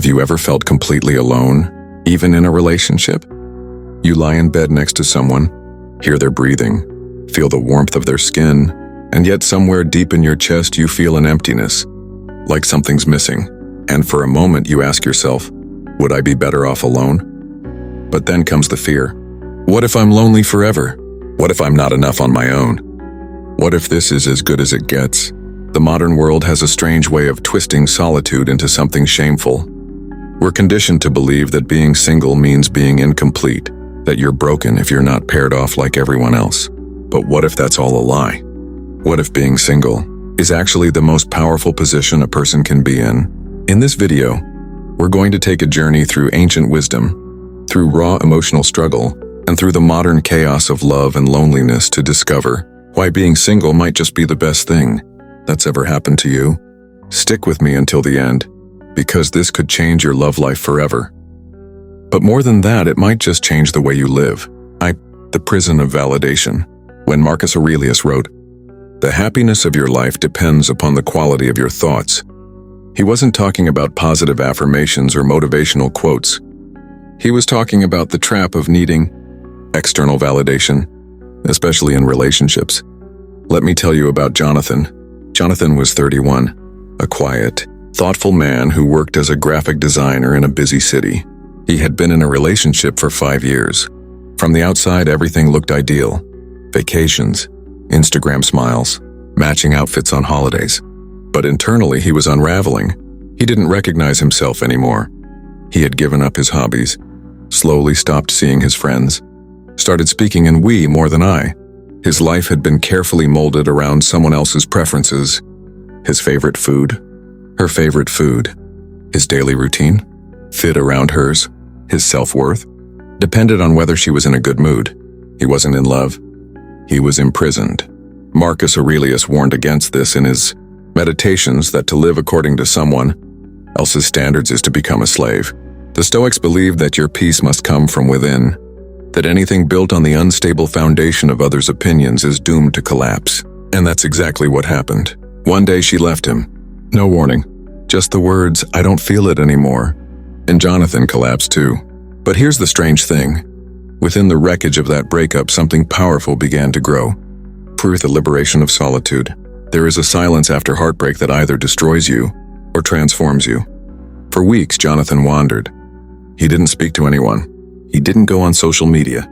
Have you ever felt completely alone, even in a relationship? You lie in bed next to someone, hear their breathing, feel the warmth of their skin, and yet somewhere deep in your chest you feel an emptiness, like something's missing. And for a moment you ask yourself, would I be better off alone? But then comes the fear. What if I'm lonely forever? What if I'm not enough on my own? What if this is as good as it gets? The modern world has a strange way of twisting solitude into something shameful. We're conditioned to believe that being single means being incomplete, that you're broken if you're not paired off like everyone else. But what if that's all a lie? What if being single is actually the most powerful position a person can be in? In this video, we're going to take a journey through ancient wisdom, through raw emotional struggle, and through the modern chaos of love and loneliness to discover why being single might just be the best thing that's ever happened to you. Stick with me until the end, because this could change your love life forever. But more than that, it might just change the way you live. The prison of validation. When Marcus Aurelius wrote, "The happiness of your life depends upon the quality of your thoughts," he wasn't talking about positive affirmations or motivational quotes. He was talking about the trap of needing external validation, especially in relationships. Let me tell you about Jonathan. Jonathan was 31, a quiet, thoughtful man who worked as a graphic designer in a busy city. He had been in a relationship for 5 years. From the outside, everything looked ideal. Vacations, Instagram smiles, matching outfits on holidays. But internally, he was unraveling. He didn't recognize himself anymore. He had given up his hobbies, slowly stopped seeing his friends, started speaking in we more than I. His life had been carefully molded around someone else's preferences. His favorite food, her favorite food, his daily routine, fit around hers. His self-worth depended on whether she was in a good mood. He wasn't in love. He was imprisoned. Marcus Aurelius warned against this in his Meditations, that to live according to someone else's standards is to become a slave. The Stoics believed that your peace must come from within, that anything built on the unstable foundation of others' opinions is doomed to collapse. And that's exactly what happened. One day she left him. No warning. Just the words, "I don't feel it anymore." And Jonathan collapsed too. But here's the strange thing. Within the wreckage of that breakup, something powerful began to grow. Through the liberation of solitude, there is a silence after heartbreak that either destroys you or transforms you. For weeks, Jonathan wandered. He didn't speak to anyone. He didn't go on social media.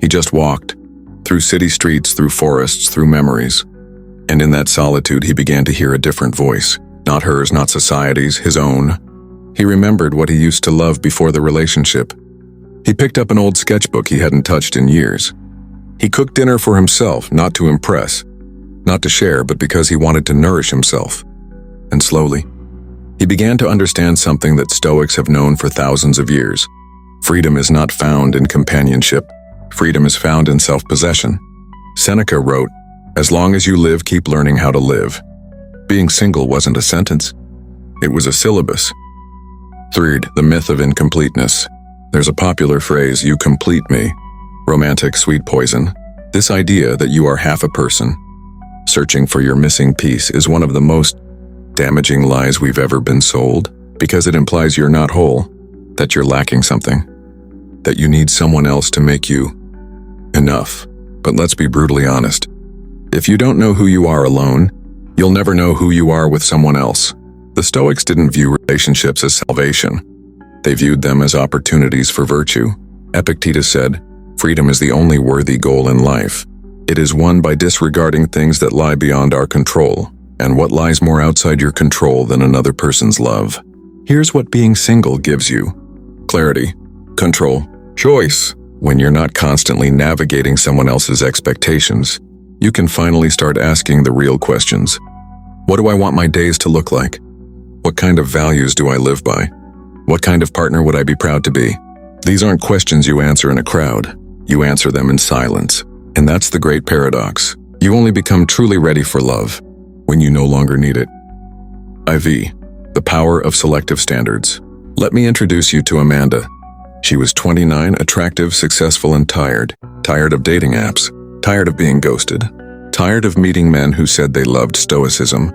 He just walked, through city streets, through forests, through memories. And in that solitude, he began to hear a different voice. Not hers, not society's, his own. He remembered what he used to love before the relationship. He picked up an old sketchbook he hadn't touched in years. He cooked dinner for himself, not to impress, not to share, but because he wanted to nourish himself. And slowly, he began to understand something that Stoics have known for thousands of years. Freedom is not found in companionship. Freedom is found in self-possession. Seneca wrote, "As long as you live, keep learning how to live." Being single wasn't a sentence. It was a syllabus. Third, the myth of incompleteness. There's a popular phrase, "You complete me." Romantic sweet poison. This idea that you are half a person, searching for your missing piece, is one of the most damaging lies we've ever been sold, because it implies you're not whole, that you're lacking something, that you need someone else to make you enough. But let's be brutally honest. If you don't know who you are alone, you'll never know who you are with someone else. The Stoics didn't view relationships as salvation. They viewed them as opportunities for virtue. Epictetus said, "Freedom is the only worthy goal in life. It is won by disregarding things that lie beyond our control. And what lies more outside your control than another person's love?" Here's what being single gives you: clarity, control, choice. When you're not constantly navigating someone else's expectations, you can finally start asking the real questions. What do I want my days to look like? What kind of values do I live by? What kind of partner would I be proud to be? These aren't questions you answer in a crowd. You answer them in silence. And that's the great paradox. You only become truly ready for love when you no longer need it. IV. The power of selective standards. Let me introduce you to Amanda. She was 29, attractive, successful, and tired. Tired of dating apps. Tired of being ghosted. Tired of meeting men who said they loved stoicism,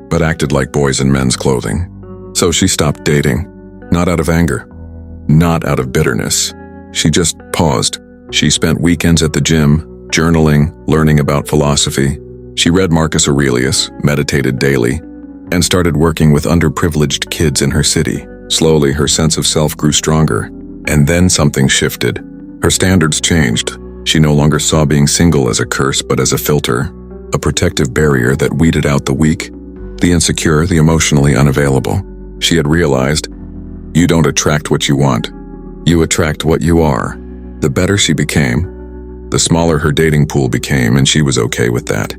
but acted like boys in men's clothing. So she stopped dating. not out of anger, not out of bitterness. She just paused. She spent weekends at the gym, journaling, learning about philosophy. She read Marcus Aurelius, meditated daily, and started working with underprivileged kids in her city. Slowly, her sense of self grew stronger, and then something shifted. Her standards changed. She no longer saw being single as a curse, but as a filter, a protective barrier that weeded out the weak, the insecure, the emotionally unavailable. She had realized, you don't attract what you want. You attract what you are. The better she became, the smaller her dating pool became, and she was okay with that.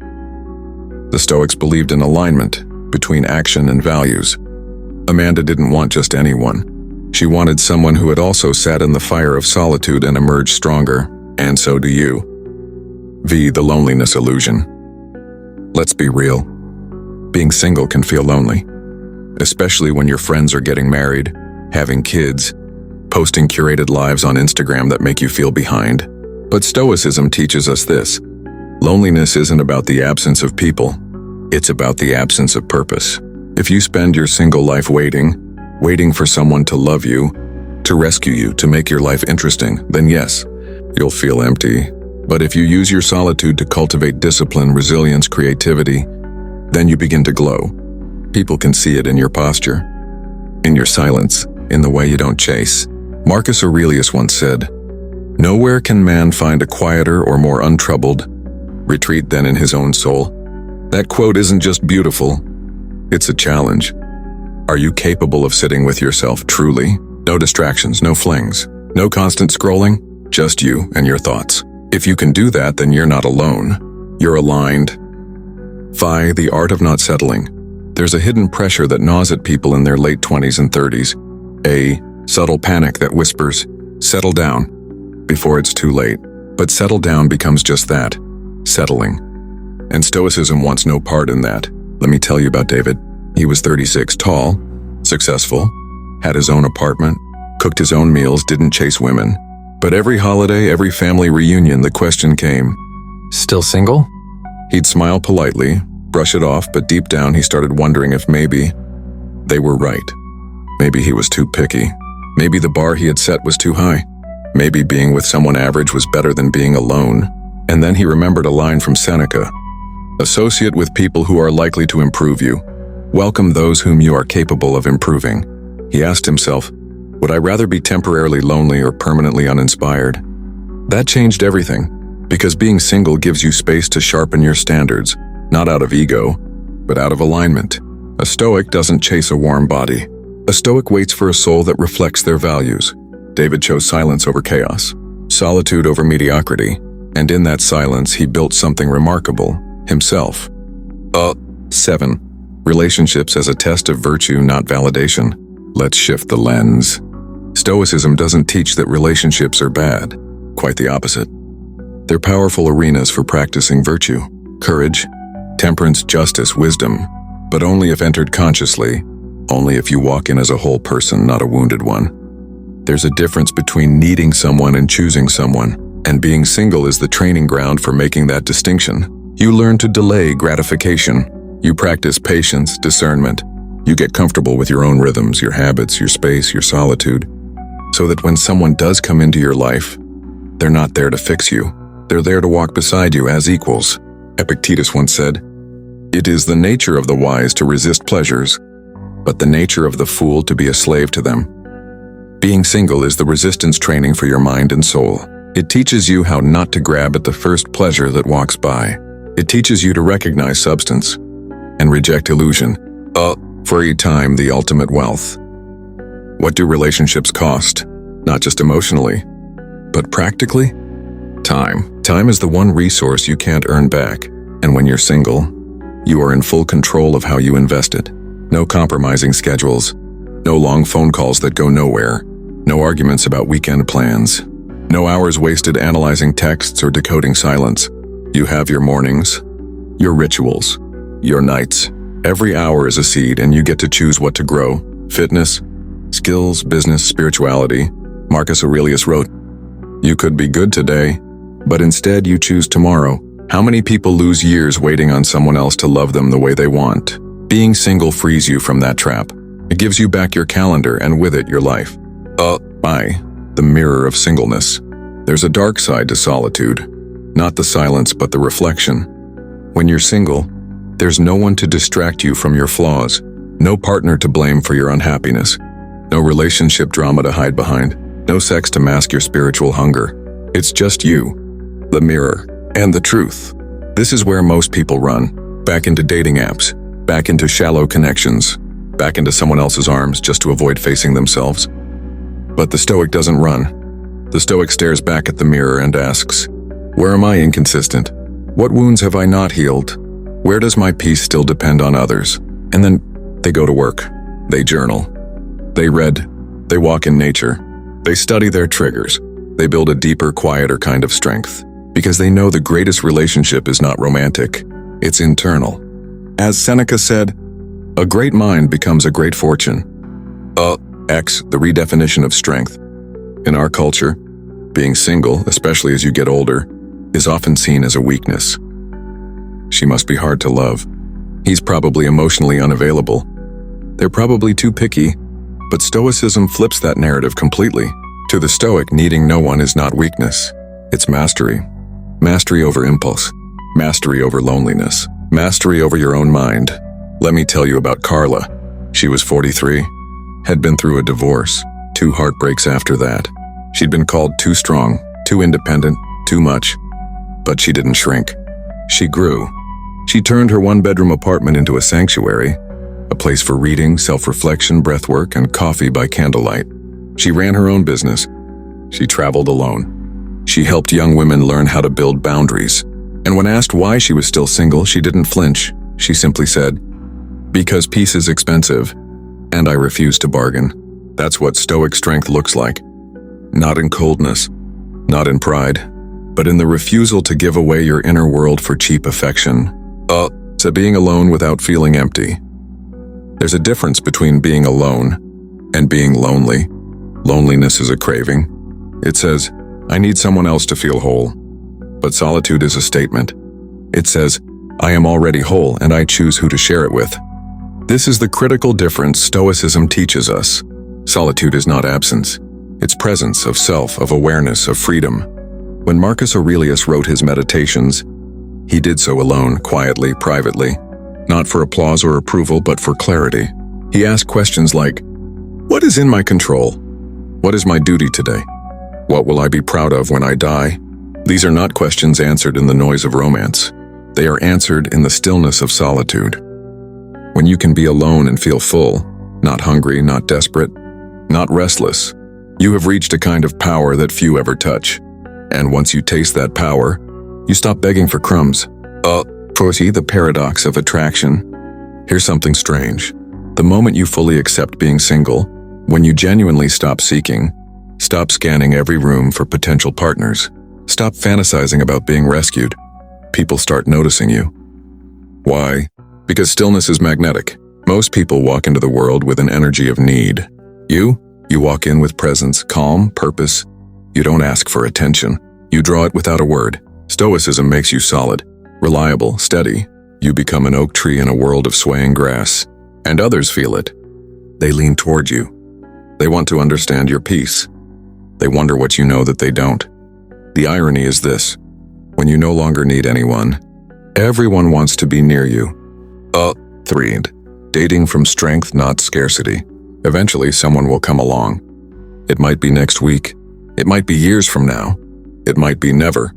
The Stoics believed in alignment between action and values. Amanda didn't want just anyone. She wanted someone who had also sat in the fire of solitude and emerged stronger, and so do you. V. The loneliness illusion. Let's be real. Being single can feel lonely, especially when your friends are getting married, having kids, posting curated lives on Instagram that make you feel behind. But Stoicism teaches us this. Loneliness isn't about the absence of people. It's about the absence of purpose. If you spend your single life waiting for someone to love you, to rescue you, to make your life interesting, then yes, you'll feel empty. But if you use your solitude to cultivate discipline, resilience, creativity, then you begin to glow. People can see it in your posture, in your silence, in the way you don't chase. Marcus Aurelius once said, "Nowhere can man find a quieter or more untroubled retreat than in his own soul." That quote isn't just beautiful, it's a challenge. Are you capable of sitting with yourself truly? No distractions, no flings, no constant scrolling, just you and your thoughts. If you can do that, then you're not alone. You're aligned. Phi, the art of not settling. There's a hidden pressure that gnaws at people in their late 20s and 30s. A subtle panic that whispers, settle down, before it's too late. But settle down becomes just that, settling. And Stoicism wants no part in that. Let me tell you about David. He was 36, tall, successful, had his own apartment, cooked his own meals, didn't chase women. But every holiday, every family reunion, the question came, still single? He'd smile politely, brush it off, but deep down he started wondering if maybe they were right. Maybe he was too picky. Maybe the bar he had set was too high. Maybe being with someone average was better than being alone. And then he remembered a line from Seneca. Associate with people who are likely to improve you. Welcome those whom you are capable of improving. He asked himself, would I rather be temporarily lonely or permanently uninspired? That changed everything, because being single gives you space to sharpen your standards, not out of ego, but out of alignment. A Stoic doesn't chase a warm body. A Stoic waits for a soul that reflects their values. David chose silence over chaos, solitude over mediocrity, and in that silence he built something remarkable, himself. 7. Relationships as a test of virtue, not validation. Let's shift the lens. Stoicism doesn't teach that relationships are bad. Quite the opposite. They're powerful arenas for practicing virtue, courage, temperance, justice, wisdom, but only if entered consciously, only if you walk in as a whole person, not a wounded one. There's a difference between needing someone and choosing someone, and being single is the training ground for making that distinction. You learn to delay gratification. You practice patience, discernment. You get comfortable with your own rhythms, your habits, your space, your solitude, so that when someone does come into your life, they're not there to fix you. They're there to walk beside you as equals. Epictetus once said, "It is the nature of the wise to resist pleasures, but the nature of the fool to be a slave to them." Being single is the resistance training for your mind and soul. It teaches you how not to grab at the first pleasure that walks by. It teaches you to recognize substance and reject illusion. Free time, the ultimate wealth. What do relationships cost? Not just emotionally, but practically? Time. Time is the one resource you can't earn back. And when you're single, you are in full control of how you invest it. No compromising schedules. No long phone calls that go nowhere. No arguments about weekend plans. No hours wasted analyzing texts or decoding silence. You have your mornings, your rituals, your nights. Every hour is a seed and you get to choose what to grow. Fitness, skills, business, spirituality. Marcus Aurelius wrote, "You could be good today, but instead you choose tomorrow." How many people lose years waiting on someone else to love them the way they want? Being single frees you from that trap. It gives you back your calendar and with it your life. The mirror of singleness. There's a dark side to solitude. Not the silence, but the reflection. When you're single, there's no one to distract you from your flaws, no partner to blame for your unhappiness, no relationship drama to hide behind, no sex to mask your spiritual hunger. It's just you, the mirror, and the truth. This is where most people run, back into dating apps, back into shallow connections, back into someone else's arms just to avoid facing themselves. But the Stoic doesn't run. The Stoic stares back at the mirror and asks, where am I inconsistent? What wounds have I not healed? Where does my peace still depend on others? And then they go to work. They journal. They read. They walk in nature. They study their triggers. They build a deeper, quieter kind of strength. Because they know the greatest relationship is not romantic. It's internal. As Seneca said, a great mind becomes a great fortune. The redefinition of strength. In our culture, being single, especially as you get older, is often seen as a weakness. She must be hard to love. He's probably emotionally unavailable. They're probably too picky, but Stoicism flips that narrative completely. To the Stoic, needing no one is not weakness. It's mastery. Mastery over impulse. Mastery over loneliness. Mastery over your own mind. Let me tell you about Carla. She was 43, had been through a divorce, 2 heartbreaks after that. She'd been called too strong, too independent, too much. But she didn't shrink. She grew. She turned her 1-bedroom apartment into a sanctuary, a place for reading, self-reflection, breathwork, and coffee by candlelight. She ran her own business. She traveled alone. She helped young women learn how to build boundaries. And when asked why she was still single, she didn't flinch. She simply said, because peace is expensive, and I refuse to bargain. That's what Stoic strength looks like. Not in coldness, not in pride, but in the refusal to give away your inner world for cheap affection. To being alone without feeling empty. There's a difference between being alone and being lonely. Loneliness is a craving. It says, I need someone else to feel whole. But solitude is a statement. It says, I am already whole and I choose who to share it with. This is the critical difference Stoicism teaches us. Solitude is not absence. It's presence of self, of awareness, of freedom. When Marcus Aurelius wrote his Meditations, he did so alone, quietly, privately, not for applause or approval, but for clarity. He asked questions like, what is in my control? What is my duty today? What will I be proud of when I die? These are not questions answered in the noise of romance. They are answered in the stillness of solitude. When you can be alone and feel full, not hungry, not desperate, not restless, you have reached a kind of power that few ever touch. And once you taste that power, you stop begging for crumbs. See the paradox of attraction. Here's something strange. The moment you fully accept being single, when you genuinely stop seeking, stop scanning every room for potential partners, stop fantasizing about being rescued, people start noticing you. Why? Because stillness is magnetic. Most people walk into the world with an energy of need. You walk in with presence, calm, purpose. You don't ask for attention. You draw it without a word. Stoicism makes you solid, reliable, steady. You become an oak tree in a world of swaying grass. And others feel it. They lean toward you. They want to understand your peace. They wonder what you know that they don't. The irony is this. When you no longer need anyone, everyone wants to be near you. 3. Dating from strength, not scarcity. Eventually, someone will come along. It might be next week. It might be years from now. It might be never.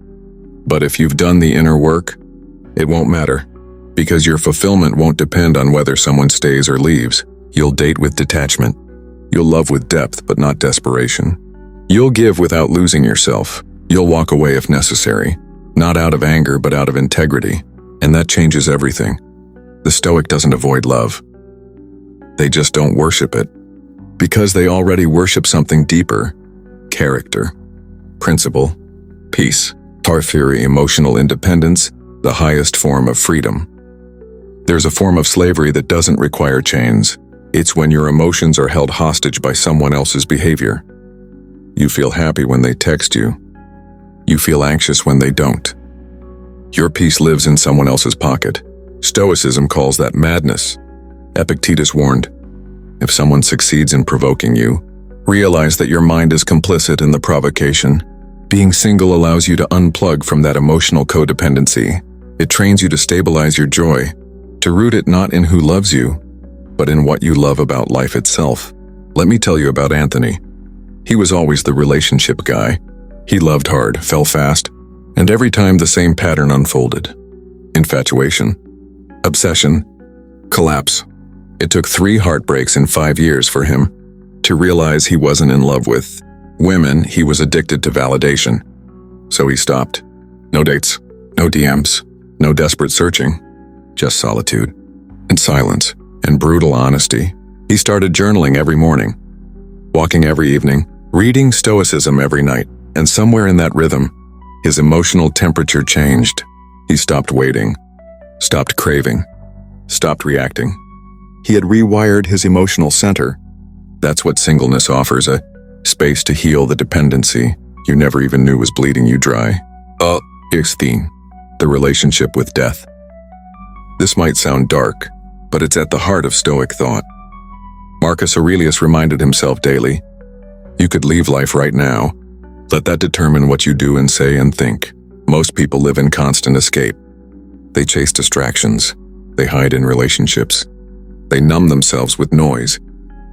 But if you've done the inner work, it won't matter. Because your fulfillment won't depend on whether someone stays or leaves. You'll date with detachment. You'll love with depth, but not desperation. You'll give without losing yourself. You'll walk away if necessary. Not out of anger, but out of integrity. And that changes everything. The Stoic doesn't avoid love. They just don't worship it. Because they already worship something deeper. Character. Principle. Peace. Theory, emotional independence, the highest form of freedom. There's a form of slavery that doesn't require chains. It's when your emotions are held hostage by someone else's behavior. You feel happy when they text you. You feel anxious when they don't. Your peace lives in someone else's pocket. Stoicism calls that madness. Epictetus warned, If someone succeeds in provoking you, realize that your mind is complicit in the provocation. Being single allows you to unplug from that emotional codependency. It trains you to stabilize your joy, to root it not in who loves you, but in what you love about life itself. Let me tell you about Anthony. He was always the relationship guy. He loved hard, fell fast, and every time the same pattern unfolded. Infatuation, obsession, collapse. It took 3 heartbreaks in 5 years for him to realize he wasn't in love with women. He was addicted to validation. So he stopped. No dates, no DMs, no desperate searching, just solitude and silence and brutal honesty. He started journaling every morning, walking every evening, reading Stoicism every night, and somewhere in that rhythm, his emotional temperature changed. He stopped waiting, stopped craving, stopped reacting. He had rewired his emotional center. That's what singleness offers, a space to heal the dependency you never even knew was bleeding you dry. Ixthene, the relationship with death. This might sound dark, but it's at the heart of Stoic thought. Marcus Aurelius reminded himself daily, you could leave life right now. Let that determine what you do and say and think. Most people live in constant escape. They chase distractions. They hide in relationships. They numb themselves with noise.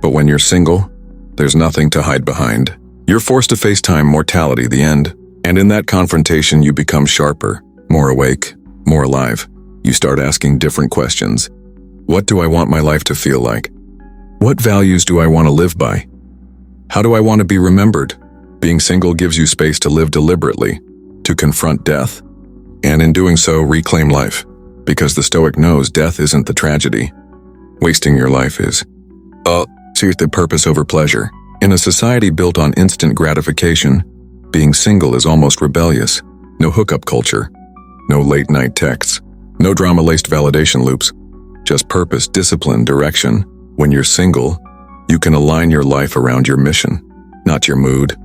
But when you're single, there's nothing to hide behind. You're forced to face time, mortality, the end. And in that confrontation, you become sharper, more awake, more alive. You start asking different questions. What do I want my life to feel like? What values do I want to live by? How do I want to be remembered? Being single gives you space to live deliberately, to confront death, and in doing so, reclaim life. Because the Stoic knows death isn't the tragedy. Wasting your life is. Choose the purpose over pleasure. In a society built on instant gratification, being single is almost rebellious. No hookup culture, no late-night texts, no drama-laced validation loops. Just purpose, discipline, direction. When you're single, you can align your life around your mission, not your mood.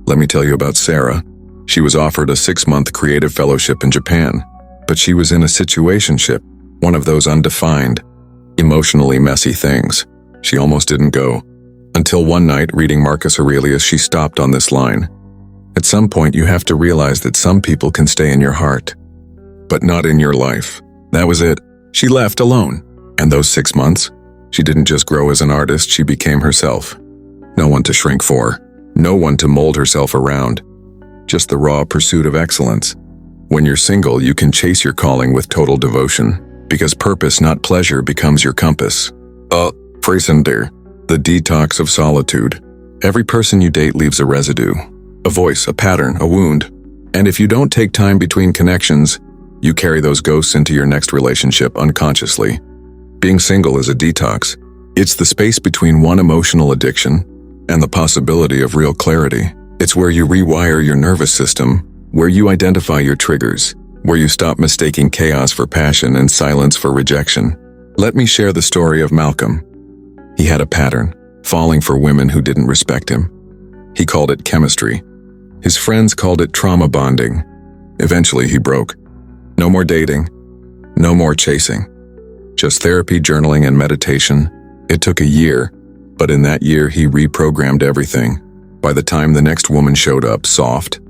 Let me tell you about Sarah. She was offered a 6-month creative fellowship in Japan, but she was in a situationship, one of those undefined, emotionally messy things. She almost didn't go. Until one night, reading Marcus Aurelius, she stopped on this line. At some point, you have to realize that some people can stay in your heart, but not in your life. That was it. She left alone. And those 6 months, she didn't just grow as an artist, she became herself. No one to shrink for, no one to mold herself around. Just the raw pursuit of excellence. When you're single, you can chase your calling with total devotion, because purpose, not pleasure, becomes your compass. Freisender, the detox of solitude. Every person you date leaves a residue, a voice, a pattern, a wound. And if you don't take time between connections, you carry those ghosts into your next relationship unconsciously. Being single is a detox. It's the space between one emotional addiction and the possibility of real clarity. It's where you rewire your nervous system, where you identify your triggers, where you stop mistaking chaos for passion and silence for rejection. Let me share the story of Malcolm. He had a pattern, falling for women who didn't respect him. He called it chemistry. His friends called it trauma bonding. Eventually he broke. No more dating, no more chasing. Just therapy, journaling, and meditation. It took a year, but in that year he reprogrammed everything. By the time the next woman showed up, soft,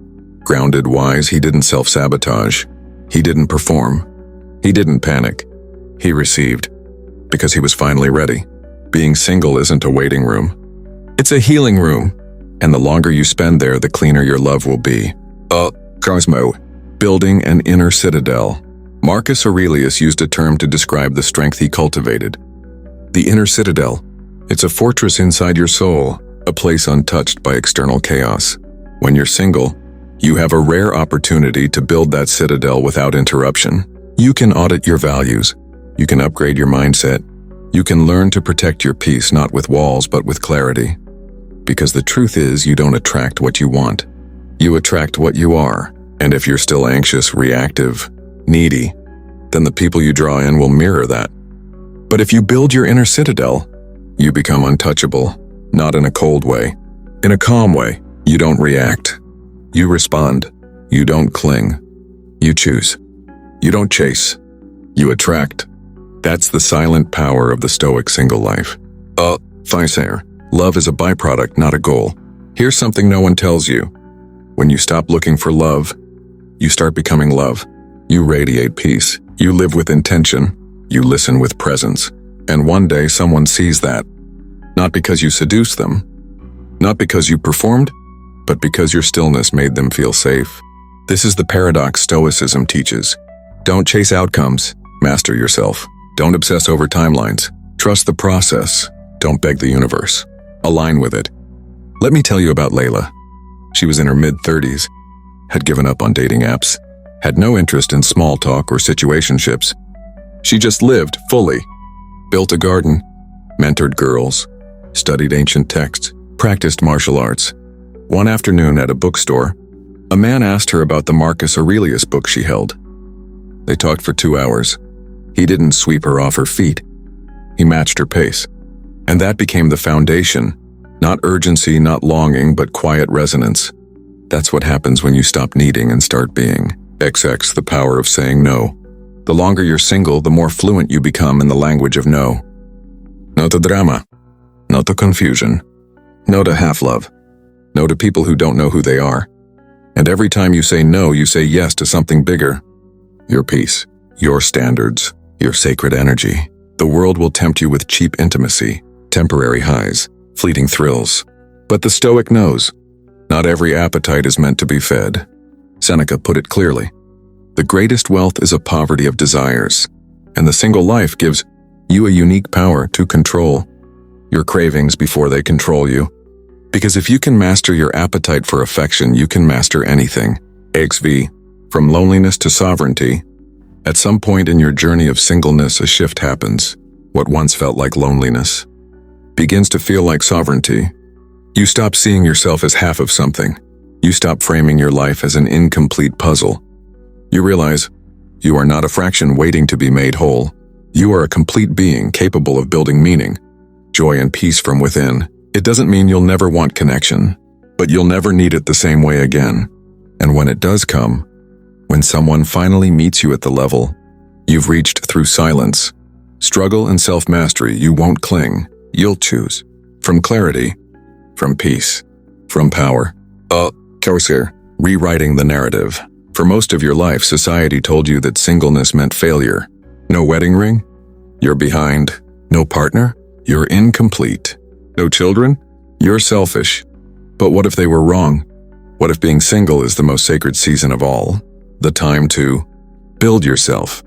grounded, wise, he didn't self-sabotage. He didn't perform. He didn't panic. He received, because he was finally ready. Being single isn't a waiting room. It's a healing room, and the longer you spend there, the cleaner your love will be. Cosmo, building an inner citadel. Marcus Aurelius used a term to describe the strength he cultivated. The inner citadel. It's a fortress inside your soul, a place untouched by external chaos. When you're single, you have a rare opportunity to build that citadel without interruption. You can audit your values. You can upgrade your mindset. You can learn to protect your peace not with walls but with clarity. Because the truth is, you don't attract what you want. You attract what you are. And if you're still anxious, reactive, needy, then the people you draw in will mirror that. But if you build your inner citadel, you become untouchable, not in a cold way, in a calm way. You don't react. You respond. You don't cling. You choose. You don't chase. You attract. That's the silent power of the Stoic single life. Fisair, love is a byproduct, not a goal. Here's something no one tells you. When you stop looking for love, you start becoming love. You radiate peace. You live with intention. You listen with presence. And one day someone sees that. Not because you seduced them, not because you performed, but because your stillness made them feel safe. This is the paradox Stoicism teaches. Don't chase outcomes, master yourself. Don't obsess over timelines. Trust the process. Don't beg the universe. Align with it. Let me tell you about Layla. She was in her mid-30s, had given up on dating apps, had no interest in small talk or situationships. She just lived fully, built a garden, mentored girls, studied ancient texts, practiced martial arts. One afternoon at a bookstore, a man asked her about the Marcus Aurelius book she held. They talked for 2 hours. He didn't sweep her off her feet. He matched her pace. And that became the foundation. Not urgency, not longing, but quiet resonance. That's what happens when you stop needing and start being. XX, the power of saying no. The longer you're single, the more fluent you become in the language of no. No to drama. No to confusion. No to half-love. No to people who don't know who they are. And every time you say no, you say yes to something bigger. Your peace, your standards, your sacred energy. The world will tempt you with cheap intimacy, temporary highs, fleeting thrills. But the Stoic knows, not every appetite is meant to be fed. Seneca put it clearly. The greatest wealth is a poverty of desires, and the single life gives you a unique power to control your cravings before they control you. Because if you can master your appetite for affection, you can master anything. XV, from loneliness to sovereignty. At some point in your journey of singleness, a shift happens. What once felt like loneliness begins to feel like sovereignty. You stop seeing yourself as half of something. You stop framing your life as an incomplete puzzle. You realize you are not a fraction waiting to be made whole. You are a complete being capable of building meaning, joy and peace from within. It doesn't mean you'll never want connection, but you'll never need it the same way again. And when it does come, when someone finally meets you at the level you've reached through silence, struggle and self-mastery, you won't cling. You'll choose. From clarity, from peace, from power. Corsair, rewriting the narrative. For most of your life, society told you that singleness meant failure. No wedding ring? You're behind. No partner? You're incomplete. No children? You're selfish. But what if they were wrong? What if being single is the most sacred season of all? The time to build yourself,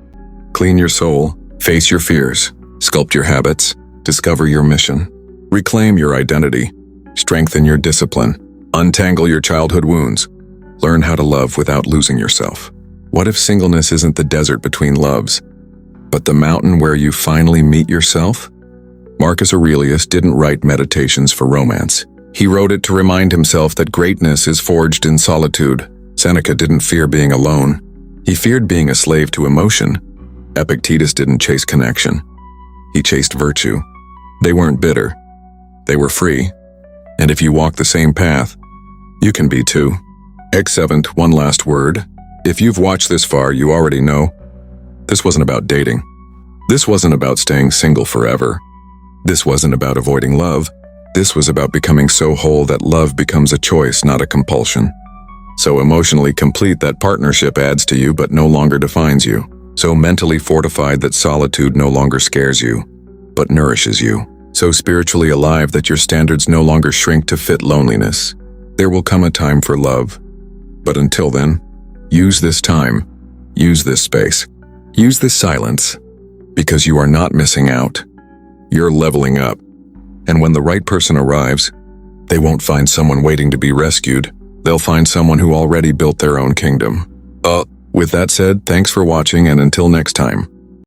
clean your soul, face your fears, sculpt your habits, discover your mission, reclaim your identity, strengthen your discipline, untangle your childhood wounds, learn how to love without losing yourself. What if singleness isn't the desert between loves, but the mountain where you finally meet yourself? Marcus Aurelius didn't write Meditations for romance. He wrote it to remind himself that greatness is forged in solitude. Seneca didn't fear being alone. He feared being a slave to emotion. Epictetus didn't chase connection. He chased virtue. They weren't bitter. They were free. And if you walk the same path, you can be too. X7, one last word. If you've watched this far, you already know. This wasn't about dating. This wasn't about staying single forever. This wasn't about avoiding love. This was about becoming so whole that love becomes a choice, not a compulsion. So emotionally complete that partnership adds to you but no longer defines you. So mentally fortified that solitude no longer scares you, but nourishes you. So spiritually alive that your standards no longer shrink to fit loneliness. There will come a time for love. But until then, use this time, use this space, use this silence, because you are not missing out. You're leveling up. And when the right person arrives, they won't find someone waiting to be rescued. They'll find someone who already built their own kingdom. With that said, thanks for watching, and until next time.